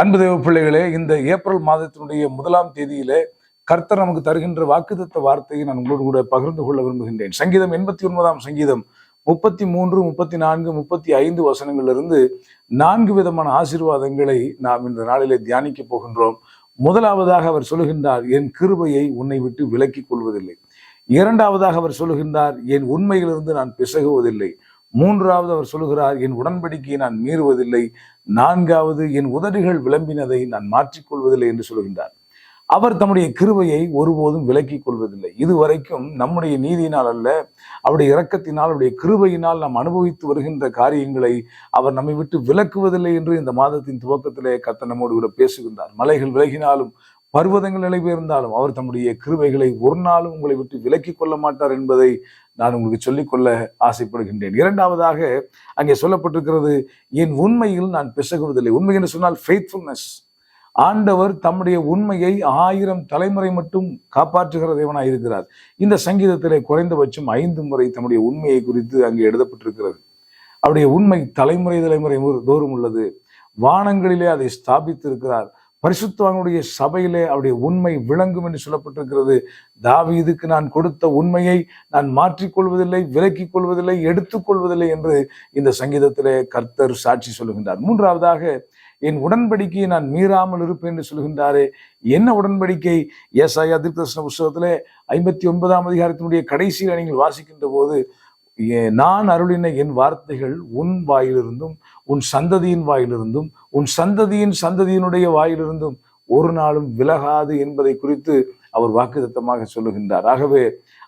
அன்பு தேவ பிள்ளைகளே, இந்த ஏப்ரல் மாதத்தினுடைய 1ஆம் தேதியிலே கர்த்தர் நமக்கு தருகின்ற வாக்குத்தத்த வார்த்தையை நான் உங்களோடு கூட பகிர்ந்து கொள்ள விரும்புகின்றேன். சங்கீதம் 89ஆம் சங்கீதம் 33, 34, 35 வசனங்களிலிருந்து 4 விதமான ஆசீர்வாதங்களை நாம் இந்த நாளிலே தியானிக்க போகின்றோம். முதலாவதாக அவர் சொல்லுகின்றார், என் கிருபையை உன்னை விட்டு விலக்கிக் கொள்வதில்லை. இரண்டாவதாக அவர் சொல்லுகின்றார், என் உண்மையிலிருந்து நான் பிசகுவதில்லை. மூன்றாவது அவர் சொல்லுகிறார், என் உடன்படிக்கையை நான் மீறுவதில்லை. நான்காவது, என் உதடுகள் விளம்பினதை நான் மாற்றிக்கொள்வதில்லை என்று சொல்கின்றார். அவர் தம்முடைய கிருபையை ஒருபோதும் விலக்கிக் கொள்வதில்லை. இதுவரைக்கும் நம்முடைய நீதியினால் அல்ல, அவருடைய இரக்கத்தினால், அவருடைய கிருபையினால் நாம் அனுபவித்து வருகின்ற காரியங்களை அவர் நம்மை விட்டு விலக்குவதில்லை என்று இந்த மாதத்தின் துவக்கத்திலே கர்த்தர் நம்மோடு கூட பேசுகின்றார். மலைகள் விலகினாலும் பர்வதங்கள் நிலை பெயர்ந்தாலும் அவர் தம்முடைய கிருபைகளை ஒரு நாளும் உங்களை விட்டு விலக்கிக் கொள்ள மாட்டார் என்பதை நான் உங்களுக்கு சொல்லிக்கொள்ள ஆசைப்படுகின்றேன். இரண்டாவதாக அங்கே சொல்லப்பட்டிருக்கிறது, என் உண்மையில் நான் பிசகுவதில்லை. உண்மை என்று சொன்னால் ஃபெய்த்ஃபுல்னஸ். ஆண்டவர் தம்முடைய உண்மையை 1000 தலைமுறை மட்டும் காப்பாற்றுகிற தேவனாய் இருக்கிறார். இந்த சங்கீதத்திலே குறைந்தபட்சம் 5 முறை தம்முடைய உண்மையை குறித்து அங்கே எழுதப்பட்டிருக்கிறது. அவருடைய உண்மை தலைமுறை தலைமுறை தோறும் உள்ளது. வானங்களிலே அதை ஸ்தாபித்து இருக்கிறார். பரிசுத்தவான்களுடைய சபையிலே அவருடைய உண்மை விளங்கும் என்று சொல்லப்பட்டிருக்கிறது. தாவீதுக்கு நான் கொடுத்த உண்மையை நான் மாற்றிக்கொள்வதில்லை, விலக்கிக் கொள்வதில்லை, எடுத்துக்கொள்வதில்லை என்று இந்த சங்கீதத்திலே கர்த்தர் சாட்சி சொல்லுகின்றார். மூன்றாவதாக, என் உடன்படிக்கையை நான் மீறாமல் இருப்பேன் என்று சொல்கின்றாரே. என்ன உடன்படிக்கை? ஏசாயா தீர்க்கதரிசன புஸ்தகத்திலே 59ஆம் அதிகாரத்தினுடைய கடைசியில் நீங்கள் வாசிக்கின்ற போது, நான் அருளின என் வார்த்தைகள் உன் வாயிலிருந்தும் உன் சந்ததியின் வாயிலிருந்தும் உன் சந்ததியின் சந்ததியினுடைய வாயிலிருந்தும் ஒரு நாளும் விலகாது என்பதை குறித்து அவர் வாக்குத்தத்தமாக சொல்லுகின்றார். ஆகவே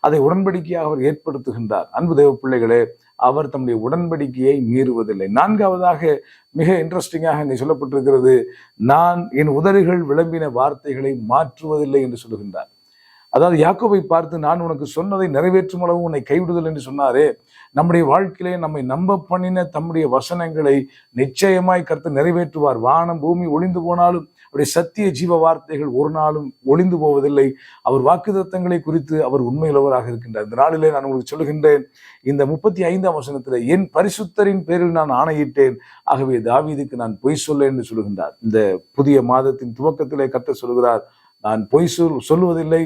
அதை உடன்படிக்கையாக அவர் ஏற்படுத்துகின்றார். அன்பு தேவ பிள்ளைகளே, அவர் தம்முடைய உடன்படிக்கையை மீறுவதில்லை. நான்காவதாக மிக இன்ட்ரெஸ்டிங்காக இங்கே சொல்லப்பட்டிருக்கிறது, நான் என் உதடுகள் விளம்பின வார்த்தைகளை மாற்றுவதில்லை என்று சொல்லுகின்றார். அதாவது யாக்கோபை பார்த்து, நான் உனக்கு சொன்னதை நிறைவேற்றும் அளவு உன்னை கைவிடுதல் என்று சொன்னாரே. நம்முடைய வாழ்க்கையிலே நம்மை நம்ப பண்ணின தம்முடைய வசனங்களை நிச்சயமாய் கர்த்தர் நிறைவேற்றுவார். வானம் பூமி ஒளிந்து போனாலும் அவருடைய சத்திய ஜீவ வார்த்தைகள் ஒரு நாளும் ஒளிந்து போவதில்லை. அவர் வாக்குத்தத்தங்களை குறித்து அவர் உண்மையுள்ளவராக இருக்கின்றார். இந்த நாளிலே நான் உங்களுக்கு சொல்லுகின்றேன், இந்த 35ஆம் வசனத்திலே, என் பரிசுத்தரின் பேரில் நான் ஆணையிட்டேன், ஆகவே தாவீதுக்கு நான் பொய் சொல்ல என்று சொல்லுகின்றார். இந்த புதிய மாதத்தின் துவக்கத்திலே கர்த்தர் சொல்லுகிறார், நான் பொய் சொல்லுவதில்லை,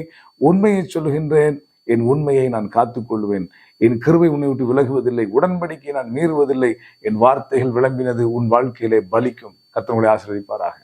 உண்மையை சொல்லுகின்றேன், என் உண்மையை நான் காத்துக்கொள்வேன், என் கிருபை உன்னை விட்டு விலகுவதில்லை, உடன்படிக்கையை நான் மீறுவதில்லை, என் வார்த்தைகள் விளம்பினது உன் வாழ்க்கையிலே பலிக்கும். கர்த்தர் உங்களை ஆசீர்வதிப்பாராக.